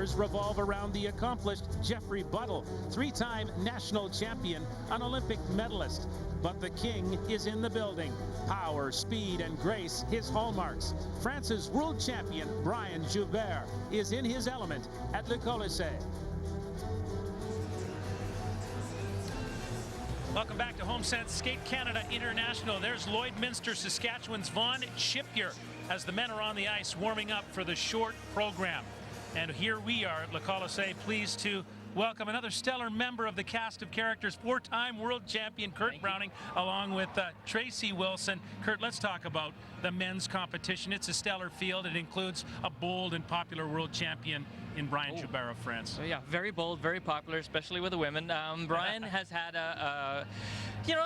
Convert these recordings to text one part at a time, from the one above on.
revolve around the accomplished Jeffrey Buttle, three-time national champion, an Olympic medalist. But the king is in the building. Power, speed, and grace, his hallmarks. France's world champion, Brian Joubert, is in his element at Le Colisée. Welcome back to HomeSense Skate Canada International. There's Lloydminster, Saskatchewan's Vaughn Shipyer as the men are on the ice warming up for the short program. And here we are at Le Colisée, pleased to welcome another stellar member of the cast of characters, four-time world champion Kurt Browning, along with Tracy Wilson. Kurt, let's talk about the men's competition. It's a stellar field. It includes a bold and popular world champion in Brian Joubert of France. So yeah, very bold, very popular, especially with the women. Brian has had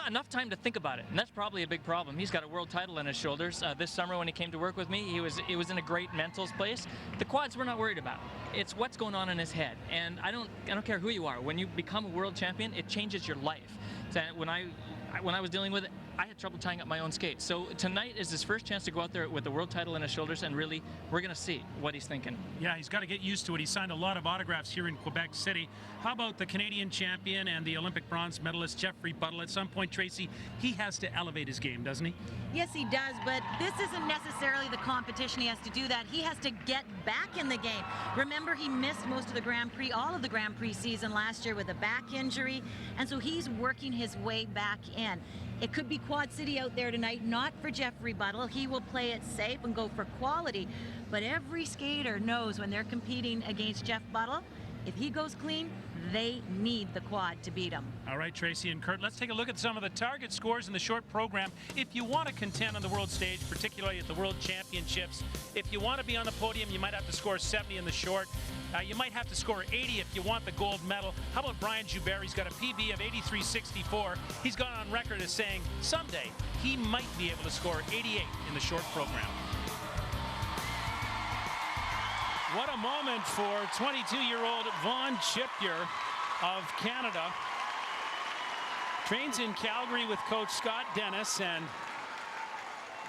enough time to think about it, and that's probably a big problem. He's got a world title on his shoulders. This summer when he came to work with me, he was in a great mental place. The quads we're not worried about. It's what's going on in his head, and I don't care who you are. When you become a world champion, it changes your life. So when I was dealing with it, I had trouble tying up my own skates. So tonight is his first chance to go out there with the world title on his shoulders, and really, we're going to see what he's thinking. Yeah, he's got to get used to it. He signed a lot of autographs here in Quebec City. How about the Canadian champion and the Olympic bronze medalist, Jeffrey Buttle? At some point, Tracy, he has to elevate his game, doesn't he? Yes, he does, but this isn't necessarily the competition he has to do that. He has to get back in the game. Remember, he missed most of the Grand Prix, all of the Grand Prix season last year with a back injury, and so he's working his way back in. It could be Quad City out there tonight, not for Jeffrey Buttle. He will play it safe and go for quality, but every skater knows when they're competing against Jeff Buttle, if he goes clean, they need the quad to beat him. All right, Tracy and Kurt, let's take a look at some of the target scores in the short program. If you want to contend on the world stage, particularly at the World Championships, if you want to be on the podium, you might have to score 70 in the short. You might have to score 80 if you want the gold medal. How about Brian Joubert? He's got a PB of 83.64. He's gone on record as saying someday he might be able to score 88 in the short program. What a moment for 22-year-old Vaughn Shipyer of Canada. Trains in Calgary with coach Scott Dennis and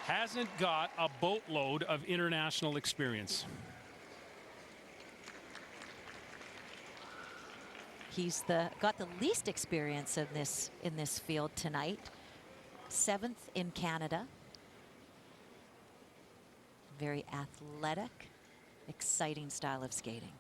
hasn't got a boatload of international experience. He's got the least experience in this field tonight. 7th in Canada. Very athletic, exciting style of skating.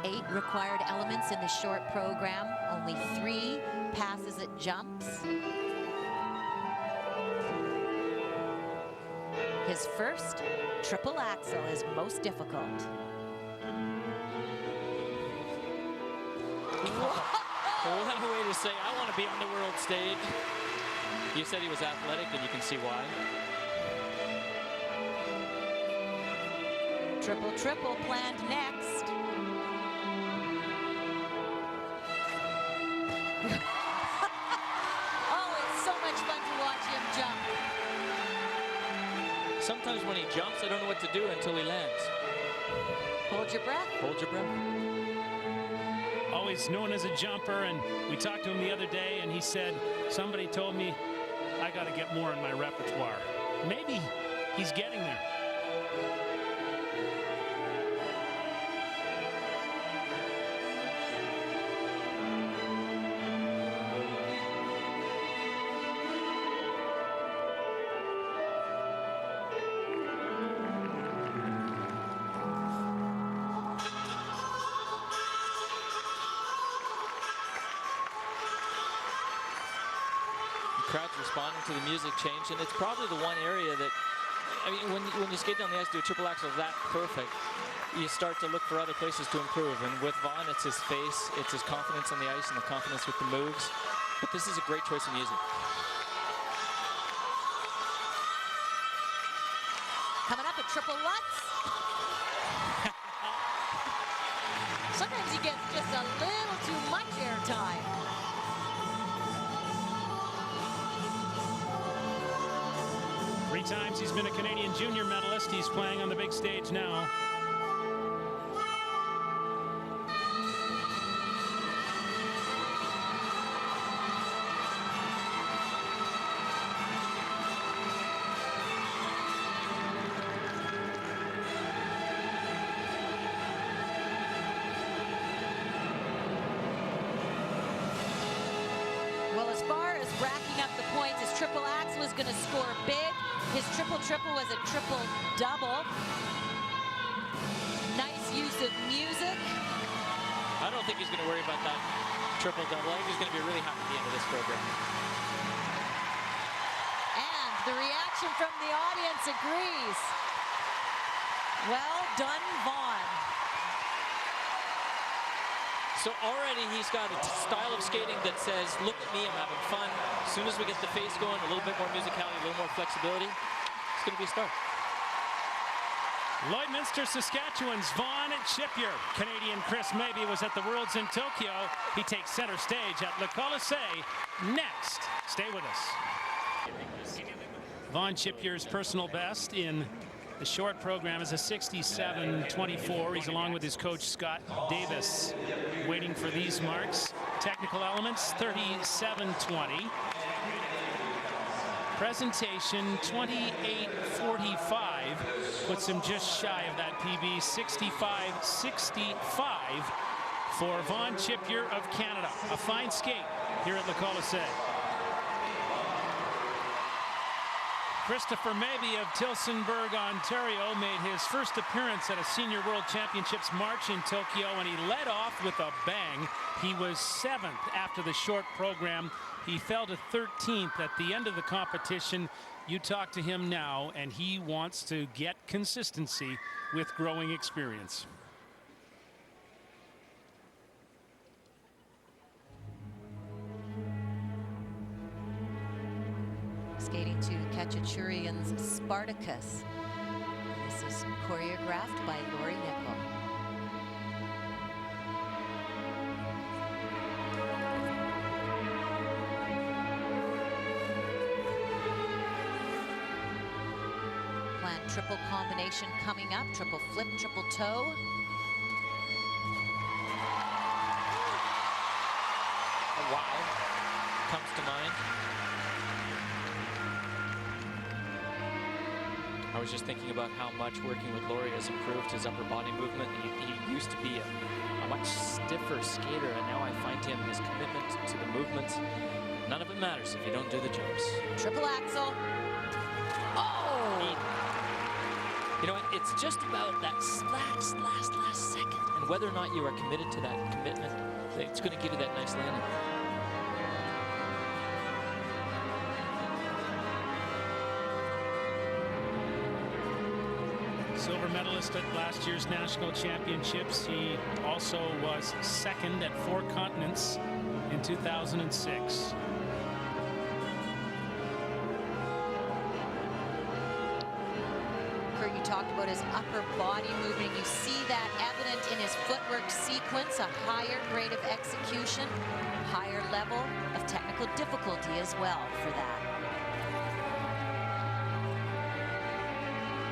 Eight required elements in the short program, only 3 passes at jumps. His first triple axel is most difficult. What a way to say, I want to be on the world stage. You said he was athletic, and you can see why. Triple, triple planned next. Oh, it's so much fun to watch him jump. Sometimes when he jumps, I don't know what to do until he lands. Hold your breath. Hold your breath. Always known as a jumper, and we talked to him the other day, and he said, somebody told me I got to get more in my repertoire. Maybe he's getting there. Crowd's responding to the music change, and it's probably the one area that, I mean, when you skate down the ice, do a triple axel that perfect, you start to look for other places to improve. And with Vaughn, it's his face, it's his confidence on the ice, and the confidence with the moves. But this is a great choice of music. Coming up at triple Lutz. Sometimes he gets just a little too much airtime. Three times he's been a Canadian junior medalist. He's playing on the big stage now. Well, as far as racking up the points, his triple axel is going to score big. His triple-triple was a triple-double. Nice use of music. I don't think he's going to worry about that triple-double. I think he's going to be really happy at the end of this program. And the reaction from the audience agrees. Well done, Vaughn. So already he's got a style of skating that says, look at me, I'm having fun. As soon as we get the face going, a little bit more musicality, a little more flexibility, it's going to be a start. Lloydminster, Saskatchewan's Vaughn Shipyard. Canadian Chris Mabey was at the Worlds in Tokyo. He takes center stage at Le Colisée next. Stay with us. Vaughn Shipyard's personal best in the short program is a 67.24. He's along with his coach, Scott Davis, waiting for these marks. Technical elements, 37.20. Presentation, 28.45. Puts him just shy of that PB, 65.65 for Vaughn Shipyard of Canada. A fine skate here at Le Colisée. Christopher Mabey of Tillsonburg, Ontario, made his first appearance at a Senior World Championships march in Tokyo, and he led off with a bang. He was 7th after the short program. He fell to 13th at the end of the competition. You talk to him now, and he wants to get consistency with growing experience. Skating to Khachaturian's Spartacus. This is choreographed by Lori Nickel. Planned triple combination coming up, triple flip, triple toe. A wow comes to mind. I was just thinking about how much working with Lori has improved his upper body movement. He used to be a much stiffer skater, and now I find him, his commitment to the movements, none of it matters if you don't do the jumps. Triple axel. Oh! You know, it's just about that last second, and whether or not you are committed to that commitment, it's going to give you that nice landing. Silver medalist at last year's national championships. He also was 2nd at 4 continents in 2006. Kurt, you talked about his upper body movement. You see that evident in his footwork sequence, a higher grade of execution, higher level of technical difficulty as well for that.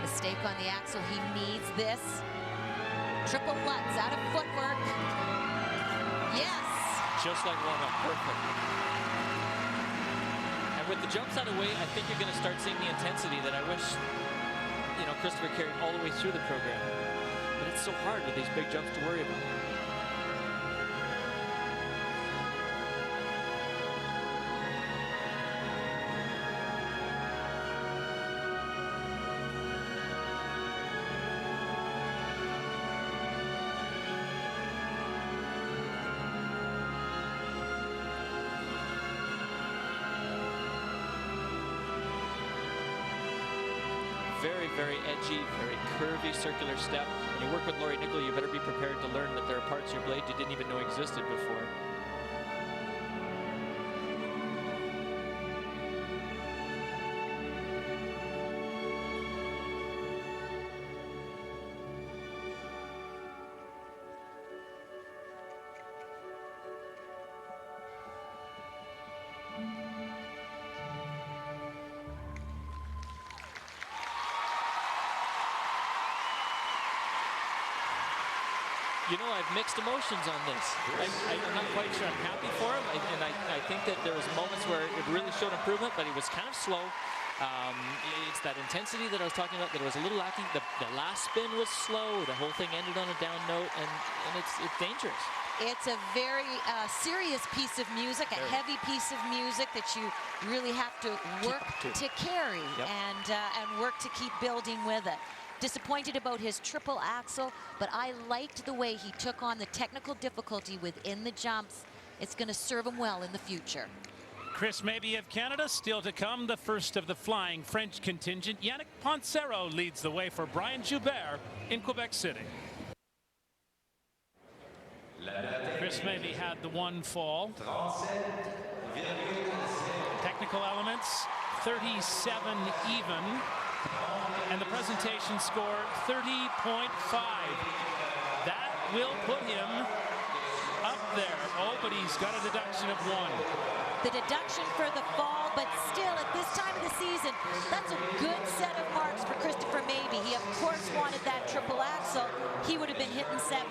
Mistake on the axle, he needs this. Triple Lutz out of footwork. Yes! Just like warm-up, perfect. And with the jumps out of the way, I think you're going to start seeing the intensity that I wish, you know, Christopher carried all the way through the program. But it's so hard with these big jumps to worry about. Very, very edgy, very curvy circular step. When you work with Lori Nickel, you better be prepared to learn that there are parts of your blade you didn't even know existed before. You know, I have mixed emotions on this. I'm not quite sure I'm happy for him, and I think that there was moments where it really showed improvement, but he was kind of slow. It's that intensity that I was talking about that was a little lacking. The last spin was slow. The whole thing ended on a down note, and it's dangerous. It's a very serious piece of music, a heavy piece of music that you really have to work to carry and work to keep building with it. Disappointed about his triple axel, but I liked the way he took on the technical difficulty within the jumps. It's going to serve him well in the future. Chris Mabey of Canada still to come. The first of the flying French contingent. Yannick Poncero leads the way for Brian Joubert in Quebec City. Chris Mabey had the one fall. Technical elements, 37 even. And the presentation score, 30.5. That will put him up there. Oh, but he's got a deduction of 1. The deduction for the fall, but still at this time of the season, that's a good set of marks for Christopher Mabey. He, of course, wanted that triple axel. He would have been hitting 70.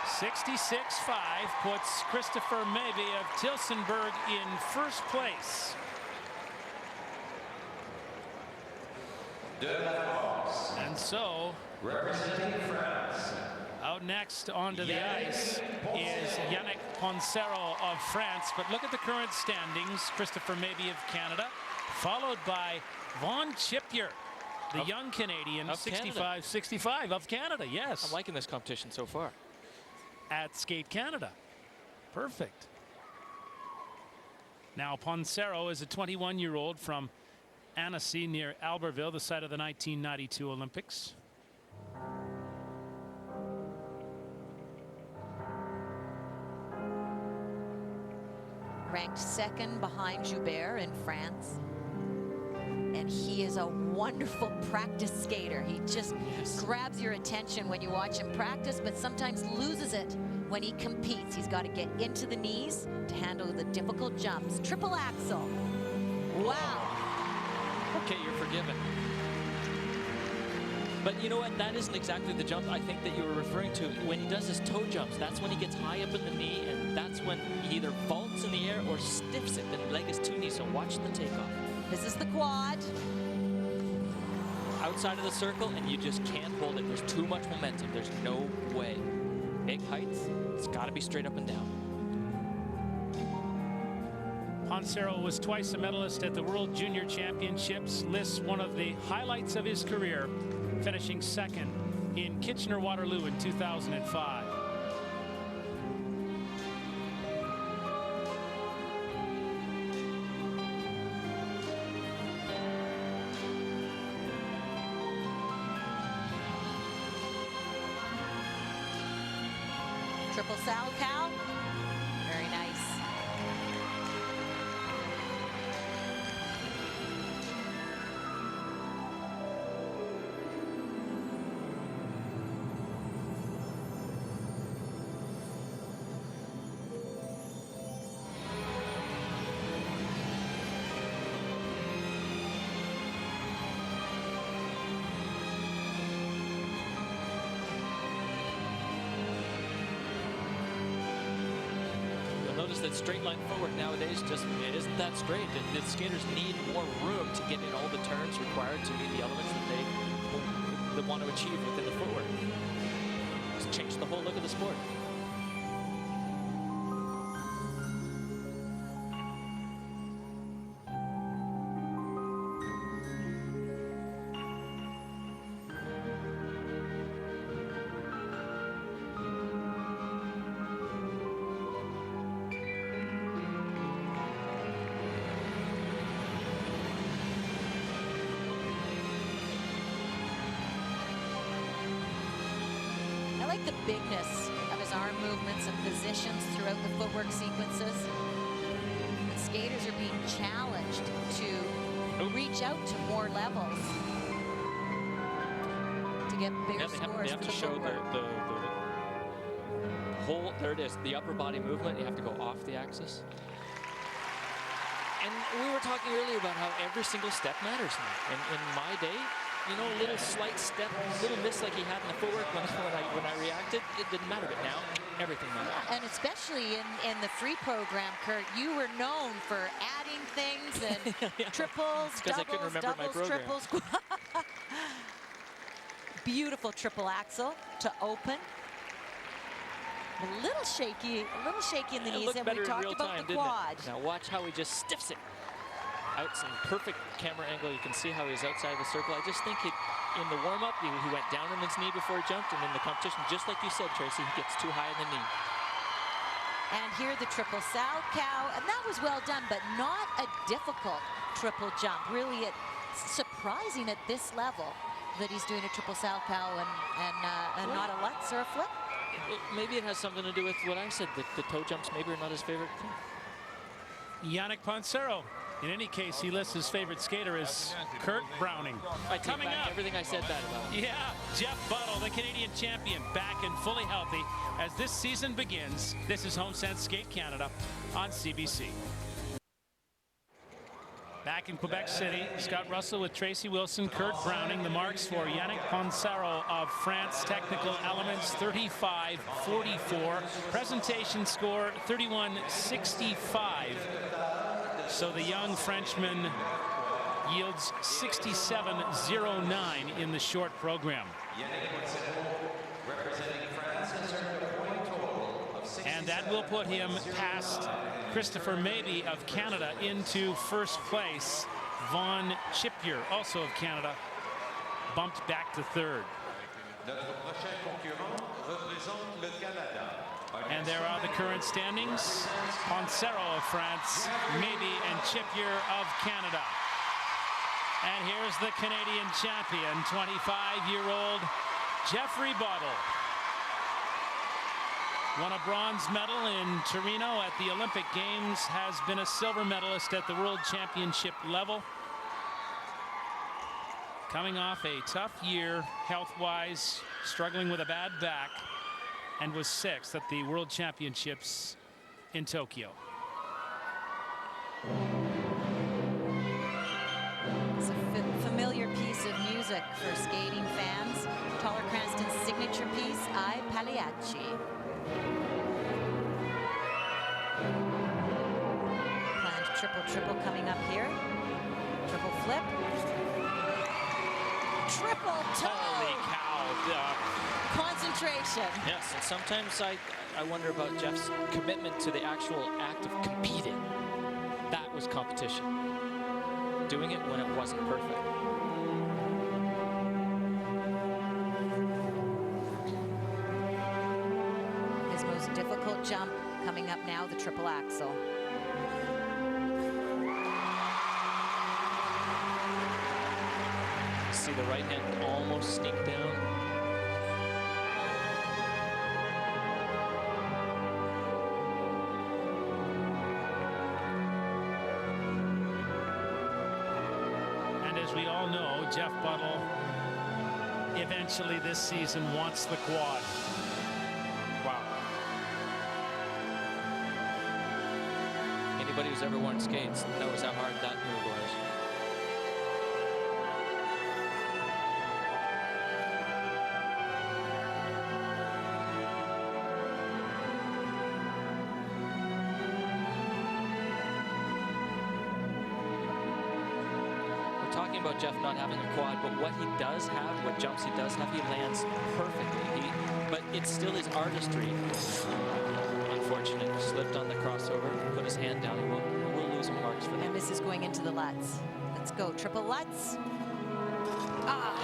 66.5 puts Christopher Mabey of Tillsonburg in first place. And so, representing France, out next onto the ice is Yannick Poncero of France. But look at the current standings. Christopher Mabey of Canada, followed by Vaughn Chippier, the young Canadian, 65-65 of Canada. Yes. I'm liking this competition so far. At Skate Canada. Perfect. Now Poncero is a 21-year-old from Annecy near Albertville, the site of the 1992 Olympics. Ranked second behind Joubert in France. And he is a wonderful practice skater. He just grabs your attention when you watch him practice, but sometimes loses it when he competes. He's got to get into the knees to handle the difficult jumps. Triple axel. Wow. Okay, you're forgiven. But you know what? That isn't exactly the jump I think that you were referring to. When he does his toe jumps, that's when he gets high up in the knee, and that's when he either vaults in the air or stiffs it. The leg is too knee, so watch the takeoff. This is the quad. Outside of the circle, and you just can't hold it. There's too much momentum. There's no way. Big heights. It's got to be straight up and down. Poncero was twice a medalist at the World Junior Championships. Lists one of the highlights of his career, finishing second in Kitchener-Waterloo in 2005. Triple Salchow. Very nice. That straight line footwork nowadays just it isn't that straight. The skaters need more room to get in all the turns required to meet the elements that they want to achieve within the footwork. It's changed the whole look of the sport. I like the bigness of his arm movements and positions throughout the footwork sequences. The skaters are being challenged to reach out to more levels to get bigger scores. They have to show the whole, there it is, the upper body movement. You have to go off the axis. And we were talking earlier about how every single step matters now. In my day, you know, a little slight step, a little miss like he had in the footwork when I reacted, it didn't matter. But now, everything matters. Yeah, and especially in the free program, Kurt, you were known for adding things and triples, Because I couldn't remember my doubles, program. triples. Beautiful triple axel to open. A little shaky in the It knees, looked and we better in talked real about time, the didn't quad. it? Now watch how he just stiffs it. Out some perfect camera angle. You can see how he's outside the circle. I just think in the warm-up, he went down on his knee before he jumped, and in the competition, just like you said, Tracy, he gets too high in the knee. And here the triple Salchow, and that was well done, but not a difficult triple jump. Really surprising at this level that he's doing a triple Salchow and not a Lutz or a flip. Maybe it has something to do with what I said, that the toe jumps maybe are not his favorite thing. Yannick Poncero. In any case, he lists his favorite skater as Kurt Browning. I take Coming back up, everything I said bad about him. yeah, Jeff Buttle, the Canadian champion, back and fully healthy as this season begins. This is HomeSense Skate Canada on CBC. Back in Quebec City, Scott Russell with Tracy Wilson, Kurt Browning. The marks for Yannick Poncero of France. Technical elements 35-44. Presentation score 31-65. So the young Frenchman yields 67.09 in the short program. And that will put him past Christopher Maybe of Canada into first place. Vaughn Chippier, also of Canada, bumped back to third. And there are the current standings. Poncero of France, Maybe and Chippier of Canada. And here's the Canadian champion, 25-year-old Jeffrey Buttle. Won a bronze medal in Torino at the Olympic Games, has been a silver medalist at the World Championship level. Coming off a tough year health-wise, struggling with a bad back, and was sixth at the World Championships in Tokyo. It's a familiar piece of music for skating fans. Taller Cranston's signature piece, I Pagliacci. Planned triple coming up here. Triple flip. Triple toe. Holy cow. Concentration. Yes, and sometimes I wonder about Jeff's commitment to the actual act of competing. That was competition. Doing it when it wasn't perfect. His most difficult jump coming up now, the triple axel. See the right hand almost sneak down. And as we all know, Jeff Buttle eventually this season wants the quad. Wow. Anybody who's ever worn skates knows how hard that move was. Talking about Jeff not having a quad, but what he does have, what jumps he does have, he lands perfectly. But it's still his artistry. Unfortunate, slipped on the crossover, put his hand down, and we'll lose him marks for that. And this is going into the Lutz. Let's go, triple Lutz. Ah.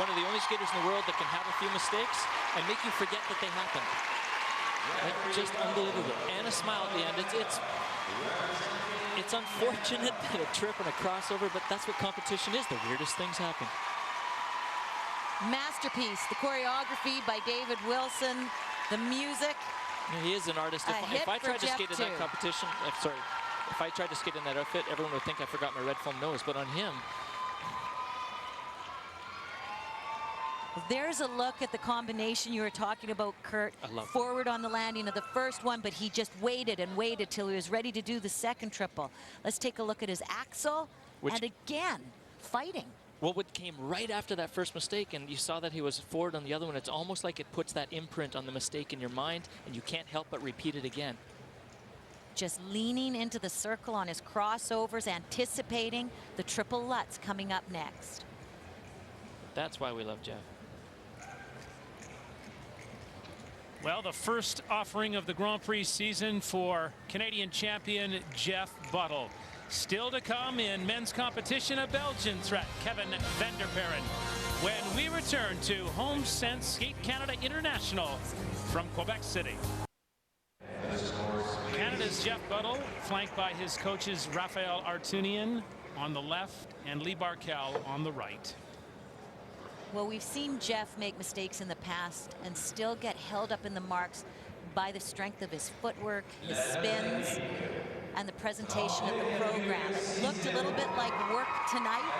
one of the only skaters in the world that can have a few mistakes and make you forget that they happened. Like, just unbelievable. And a smile at the end. It's unfortunate that a trip and a crossover, but that's what competition is. The weirdest things happen. Masterpiece. The choreography by David Wilson. The music. Yeah, he is an artist. If I tried to skate in that competition, if I tried to skate in that outfit, everyone would think I forgot my red foam nose. But on him, there's a look at the combination you were talking about, Kurt. I love Forward on the landing of the first one, but he just waited and waited till he was ready to do the second triple. Let's take a look at his axel. And again, fighting. Well, what came right after that first mistake, and you saw that he was forward on the other one, it's almost like it puts that imprint on the mistake in your mind, and you can't help but repeat it again. Just leaning into the circle on his crossovers, anticipating the triple Lutz coming up next. That's why we love Jeff. Well, the first offering of the Grand Prix season for Canadian champion Jeff Buttle. Still to come in men's competition, a Belgian threat, Kevin Vanderperen, when we return to HomeSense Skate Canada International from Quebec City. Canada's Jeff Buttle, flanked by his coaches Raphael Artunian on the left and Lee Barkel on the right. Well, we've seen Jeff make mistakes in the past and still get held up in the marks by the strength of his footwork, his spins, and the presentation of the program. It looked a little bit like work tonight.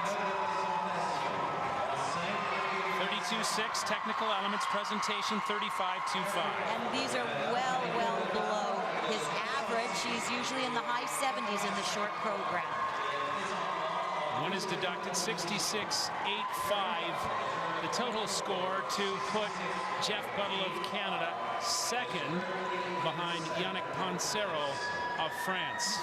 32.6 technical elements, presentation 35.25. And these are well below his average. He's usually in the high 70s in the short program. One is deducted, 66.85. The total score to put Jeff Buttle of Canada second behind Yannick Pansero of France.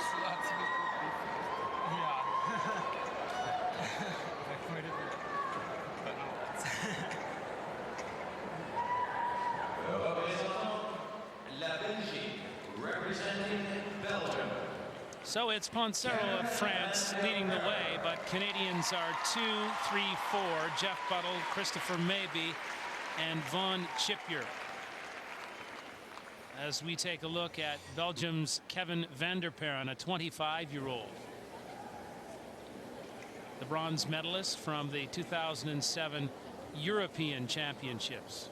So it's Pansero of France leading the way, but Canadians are 2, 3, 4. Jeff Buttle, Christopher Maybe, and Vaughn Chippier. As we take a look at Belgium's Kevin Vanderperen, a 25-year-old. The bronze medalist from the 2007 European Championships.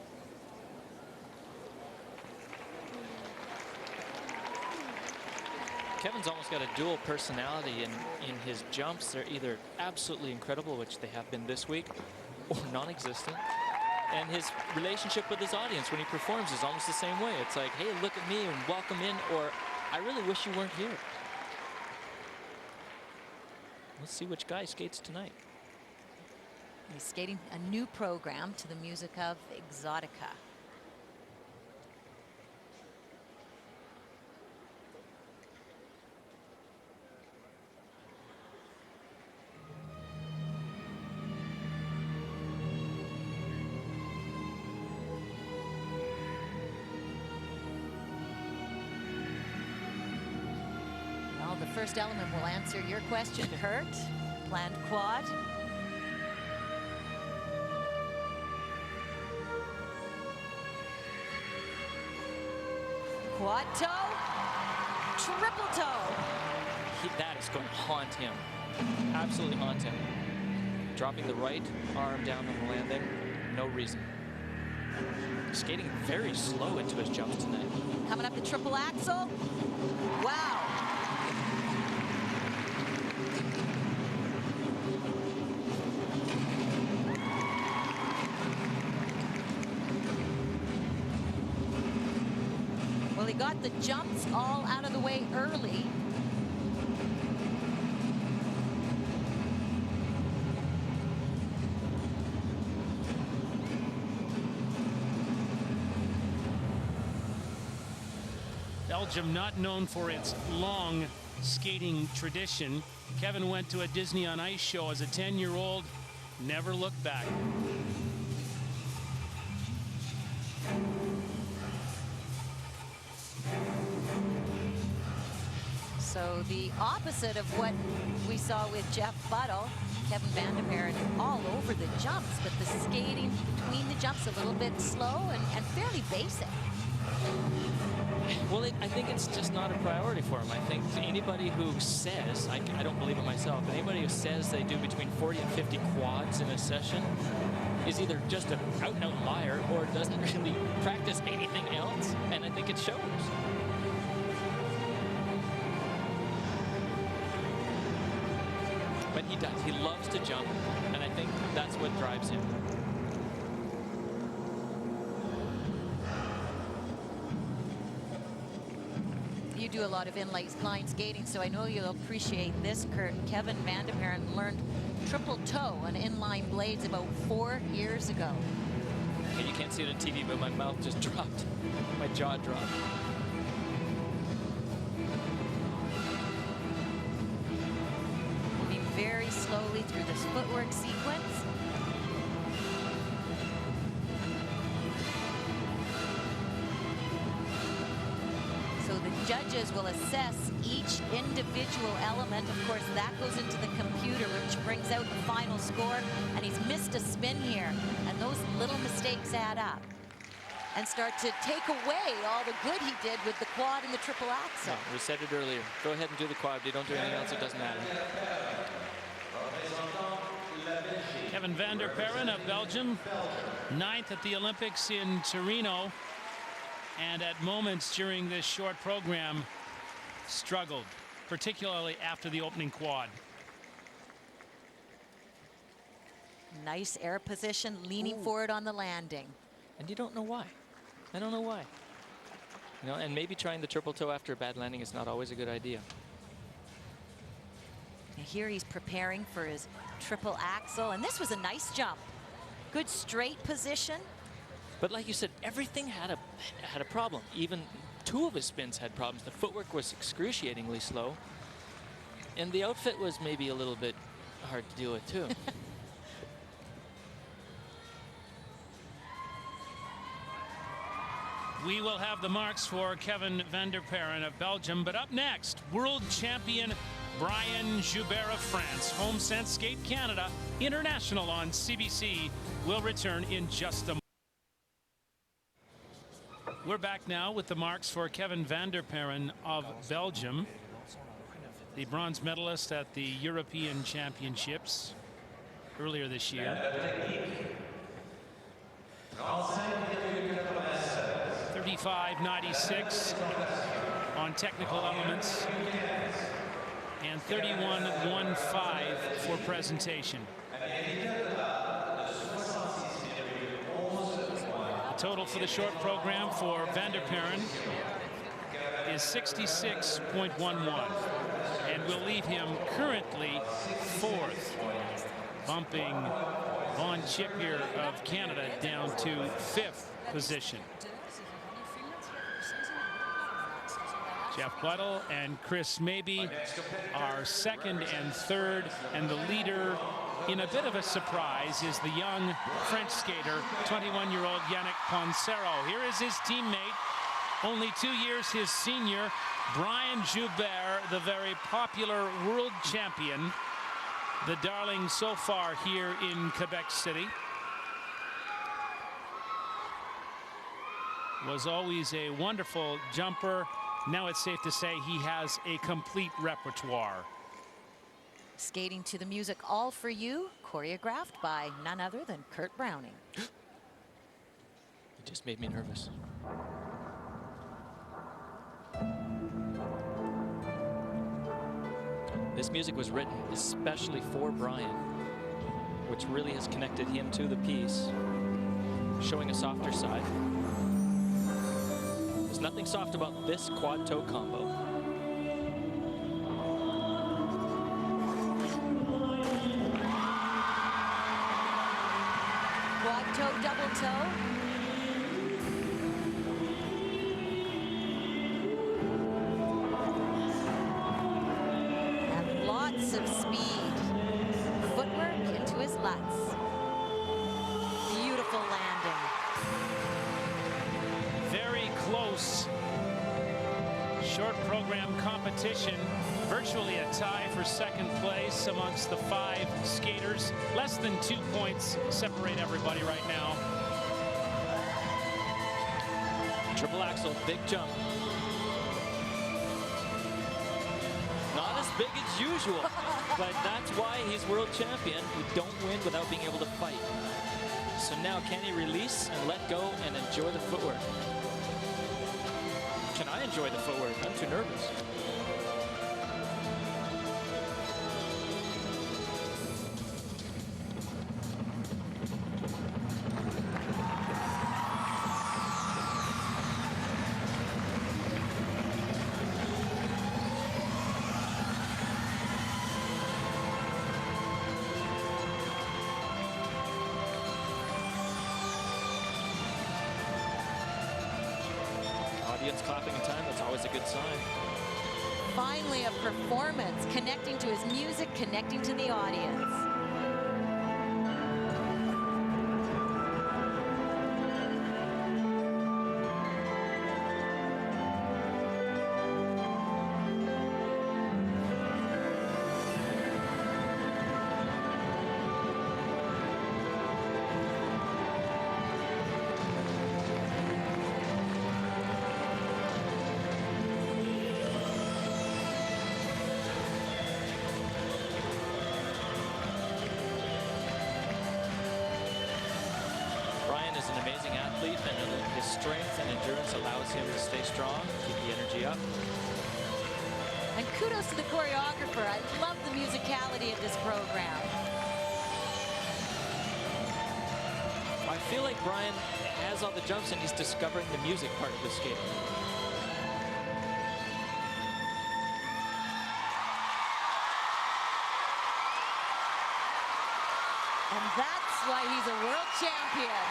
Kevin's almost got a dual personality in his jumps. They're either absolutely incredible, which they have been this week, or non-existent. And his relationship with his audience when he performs is almost the same way. It's like, hey, look at me and welcome in, or I really wish you weren't here. Let's see which guy skates tonight. He's skating a new program to the music of Exotica. The first element will answer your question, Kurt. Planned quad. Quad toe. Triple toe. That is going to haunt him. Absolutely haunt him. Dropping the right arm down on the landing. No reason. Skating very slow into his jumps tonight. Coming up the triple axel. Wow. Well, he got the jumps all out of the way early. Belgium not known for its long skating tradition. Kevin went to a Disney on Ice show as a 10-year-old, never looked back. So the opposite of what we saw with Jeff Buttle. Kevin Vanderperren all over the jumps, but the skating between the jumps a little bit slow and fairly basic. Well, I think it's just not a priority for him. I think anybody who says, I don't believe it myself, but anybody who says they do between 40 and 50 quads in a session is either just an out-and-out liar or doesn't really practice anything else, and I think it shows. But he does. He loves to jump, and I think that's what drives him. You do a lot of inline skating, so I know you'll appreciate this, Kurt. Kevin Vanderperren learned triple toe on inline blades about 4 years ago. Okay, you can't see it on TV, but my mouth just dropped. My jaw dropped. Moving very slowly through this footwork sequence. So the judges will assess each individual element. Of course, that goes into the computer, which brings out the final score. And he's missed a spin here. And those little mistakes add up and start to take away all the good he did with the quad and the triple axel. Yeah, we said it earlier. Go ahead and do the quad. If you don't do anything else, it doesn't matter. Kevin Vanderperren of Belgium, 9th at the Olympics in Torino, and at moments during this short program struggled, particularly after the opening quad. Nice air position, leaning forward on the landing. And you don't know why. I don't know why. You know, and maybe trying the triple toe after a bad landing is not always a good idea. And here he's preparing for his triple axel, and this was a nice jump. Good straight position. But like you said, everything had a problem. Even 2 of his spins had problems. The footwork was excruciatingly slow, and the outfit was maybe a little bit hard to deal with too. We will have the marks for Kevin Vanderperren of Belgium, but up next, world champion Brian Joubert of France. HomeSense Skate Canada International on CBC will return in just a moment. We're back now with the marks for Kevin Vanderperren of Belgium, the bronze medalist at the European Championships earlier this year. 35.96 on technical elements and 31.15 for presentation. The total for the short program for Vanderperren is 66.11 and will leave him currently 4th, bumping Vaughn Chippier of Canada down to 5th position. Jeff Plettel and Chris Mabey are 2nd and 3rd, and the leader, in a bit of a surprise, is the young French skater, 21-year-old Yannick Poncero. Here is his teammate, only 2 years his senior, Brian Joubert, the very popular world champion, the darling so far here in Quebec City. Was always a wonderful jumper. Now it's safe to say he has a complete repertoire. Skating to the music All For You, choreographed by none other than Kurt Browning. It just made me nervous. This music was written especially for Brian, which really has connected him to the piece, showing a softer side. There's nothing soft about this quad toe combo. Quad toe, double toe. And lots of speed. Footwork into his lutz. Beautiful landing. Very close short program competition. Virtually a tie for second place amongst the 5 skaters. Less than 2 points separate everybody right now. Triple axel, big jump. Not as big as usual, but that's why he's world champion. You don't win without being able to fight. So now can he release and let go and enjoy the footwork? Can I enjoy the footwork? I'm too nervous. Audience clapping in time, that's always a good sign. Finally, a performance, connecting to his music, connecting to the audience. Is an amazing athlete, and his strength and endurance allows him to stay strong, keep the energy up. And kudos to the choreographer. I love the musicality of this program. I feel like Brian has all the jumps and he's discovering the music part of the skate. And that's why he's a world champion.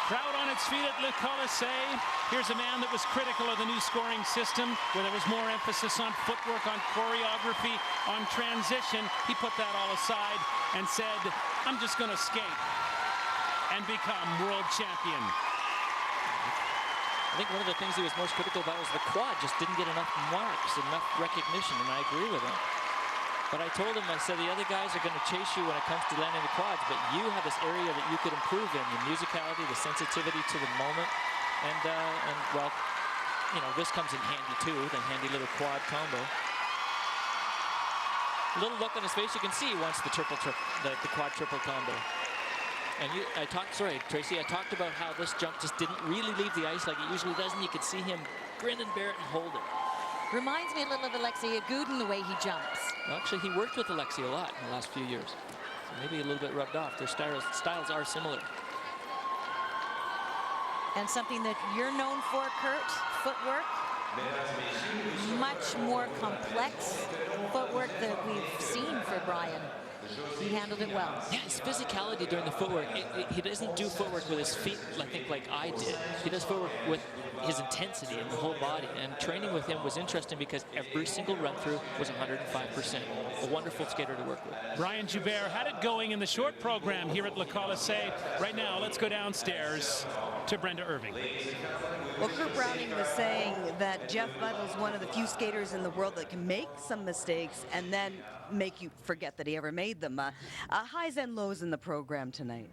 Crowd on its feet at Le Colisée. Here's a man that was critical of the new scoring system, where there was more emphasis on footwork, on choreography, on transition. He put that all aside and said, I'm just going to skate and become world champion. I think one of the things he was most critical about was the quad just didn't get enough marks, enough recognition, and I agree with him. But I told him, I said, the other guys are going to chase you when it comes to landing the quads, but you have this area that you could improve in, the musicality, the sensitivity to the moment, and well, you know, this comes in handy too, the handy little quad combo. A little look on his face, you can see he wants the quad triple combo. And Tracy, I talked about how this jump just didn't really leave the ice like it usually does, and you could see him grin and bear it and hold it. Reminds me a little of Alexei Yagudin, the way he jumps. Well, actually, he worked with Alexei a lot in the last few years. So maybe a little bit rubbed off. Their styles are similar. And something that you're known for, Kurt, footwork. Much more complex footwork that we've seen for Brian. He handled it well. Yeah, his physicality during the footwork, he doesn't do footwork with his feet, I think, like I did. He does footwork with his intensity in the whole body. And training with him was interesting because every single run-through was 105%. A wonderful skater to work with. Brian Joubert had it going in the short program here at Le Colisée. Right now, let's go downstairs to Brenda Irving. Well, Kurt Browning was saying that Jeff Buttle's one of the few skaters in the world that can make some mistakes and then make you forget that he ever made them. Highs and lows in the program tonight.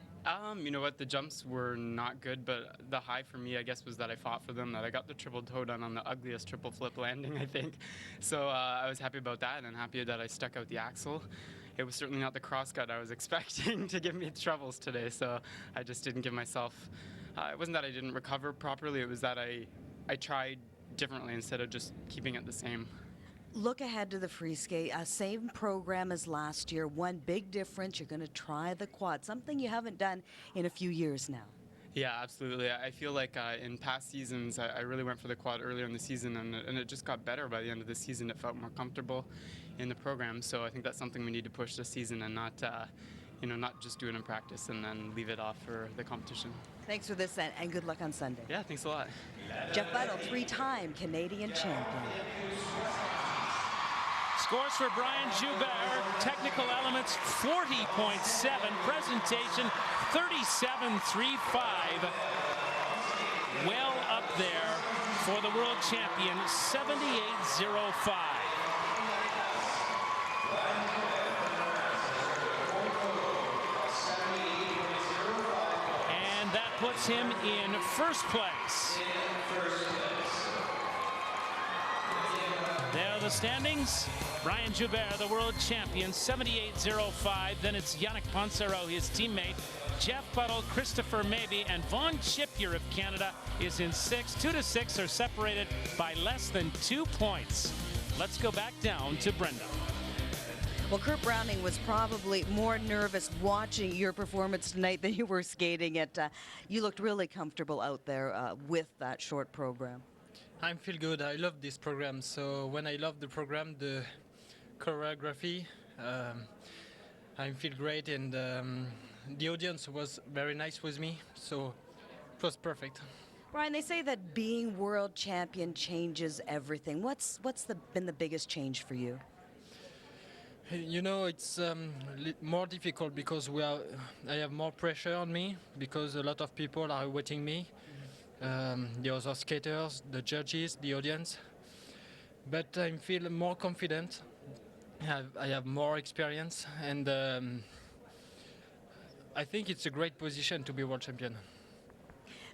You know what, the jumps were not good, but the high for me, I guess, was that I fought for them, that I got the triple toe done on the ugliest triple flip landing, I think. So I was happy about that, and happy that I stuck out the axle. It was certainly not the crosscut I was expecting to give me troubles today, so I just didn't give myself, it wasn't that I didn't recover properly, it was that I tried differently instead of just keeping it the same. Look ahead to the free skate. Same program as last year. One big difference, you're going to try the quad, something you haven't done in a few years now. Yeah, absolutely. I feel like in past seasons, I really went for the quad earlier in the season, and it just got better by the end of the season. It felt more comfortable in the program, so I think that's something we need to push this season and not, not just do it in practice and then leave it off for the competition. Thanks for this, and good luck on Sunday. Yeah, thanks a lot. Jeff Buttle, 3-time Canadian champion. scores for Brian Joubert. Technical elements 40.7. Presentation 37.35. Well up there for the world champion, 78.05. And that puts him in first place. There are the standings. Brian Joubert, the world champion, 78.05. Then it's Yannick Pansero, his teammate. Jeff Buttle, Christopher Maybe, and Vaughn Shipyer of Canada is in 6th. 2 to 6 are separated by less than 2 points. Let's go back down to Brenda. Well, Kurt Browning was probably more nervous watching your performance tonight than you were skating it. You looked really comfortable out there with that short program. I feel good. I love this program. So when I love the program, the choreography, I feel great, and the audience was very nice with me, so it was perfect. Brian, they say that being world champion changes everything. What's been the biggest change for you? You know, it's more difficult because I have more pressure on me because a lot of people are waiting me. The other skaters, the judges, the audience. But I feel more confident. I have more experience, and I think it's a great position to be world champion.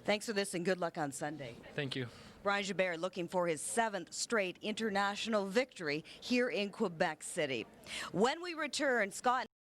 Thanks for this and good luck on Sunday. Thank you. Brian Joubert looking for his 7th straight international victory here in Quebec City. When we return, Scott